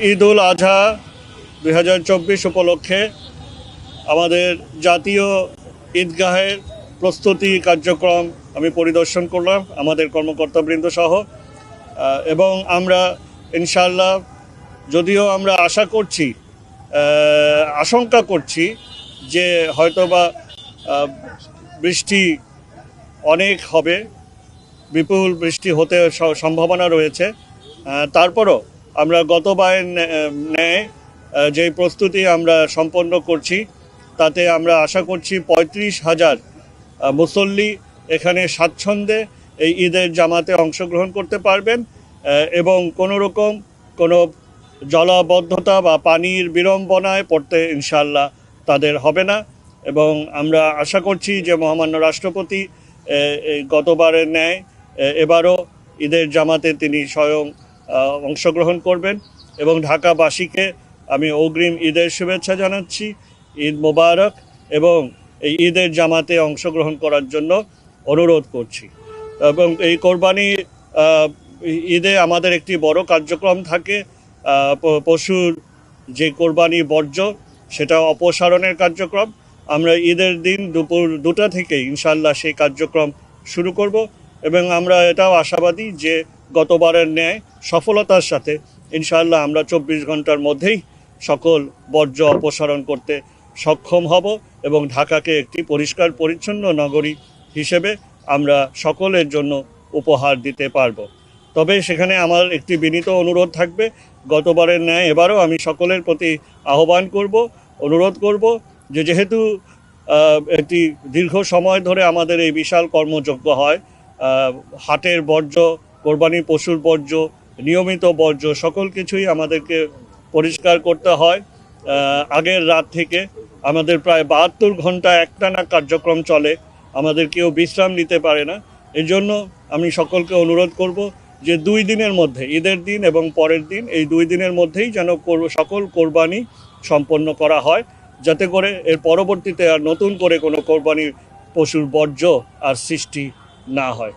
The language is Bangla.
ঈদ উল আজহা 2024 উপলক্ষে আমাদের জাতীয় ঈদগাহের প্রস্তুতি কার্যক্রম আমি পরিদর্শন করলাম আমাদের কর্মকর্তাবৃন্দ সহ, এবং আমরা ইনশাআল্লাহ, যদিও আমরা আশঙ্কা করছি যে হয়তোবা বৃষ্টি অনেক হবে, বিপুল বৃষ্টি হতে সম্ভাবনা রয়েছে, তারপরও আমরা গতবারের ন্যায় যেই প্রস্তুতি আমরা সম্পন্ন করছি তাতে আমরা আশা করছি 35,000 মুসল্লি এখানে স্বাচ্ছন্দ্যে এই ঈদের জামাতে অংশগ্রহণ করতে পারবেন এবং কোনো জলাবদ্ধতা বা পানির বিড়ম্বনায় পড়তে ইনশাআল্লাহ তাদের হবে না। এবং আমরা আশা করছি যে মহামান্য রাষ্ট্রপতি গতবারের ন্যায় এবারও ঈদের জামাতে তিনি স্বয়ং অংশগ্রহণ করবেন এবং ঢাকাবাসীকে আমি অগ্রিম ঈদের শুভেচ্ছা জানাচ্ছি। ঈদ মোবারক, এবং এই ঈদের জামাতে অংশগ্রহণ করার জন্য অনুরোধ করছি। এবং এই কোরবানি ঈদে আমাদের একটি বড় কার্যক্রম থাকে, পশুর যে কোরবানি বর্জ্য সেটা অপসারণের কার্যক্রম। আমরা ঈদের দিন দুপুর 2টা থেকে ইনশাআল্লাহ সেই কার্যক্রম শুরু করব এবং আমরা এটাও আশাবাদী যে গতবারের ন্যায় সফলতার সাথে ইনশাআল্লাহ আমরা 24 ঘন্টার মধ্যেই সকল বর্জ্য অপসারণ করতে সক্ষম হব এবং ঢাকাকে একটি পরিষ্কার পরিচ্ছন্ন নগরী হিসেবে আমরা সকলের জন্য উপহার দিতে পারব। তবে সেখানে আমার একটি বিনীত অনুরোধ থাকবে, গতবারের ন্যায় এবারও আমি সকলের প্রতি অনুরোধ করব যে যেহেতু একটি দীর্ঘ সময় ধরে আমাদের এই বিশাল কর্মযজ্ঞ হয়, হাটের বর্জ্য, কোরবানির পশুর বর্জ্য, নিয়মিত বর্জ্য সকল কিছুই আমাদেরকে পরিষ্কার করতে হয়। আগের রাত থেকে আমাদের প্রায় 72 ঘন্টা একটানা কার্যক্রম চলে, আমাদের কেউ বিশ্রাম নিতে পারে না। এই জন্য আমি সকলকে অনুরোধ করব যে 2 দিনের মধ্যে, ঈদের দিন এবং পরের দিন, এই 2 দিনের মধ্যেই যেন সকল কোরবানি সম্পন্ন করা হয়, যাতে করে এর পরবর্তীতে আর নতুন করে কোনো কোরবানির পশুর বর্জ্য আর সৃষ্টি না হয়।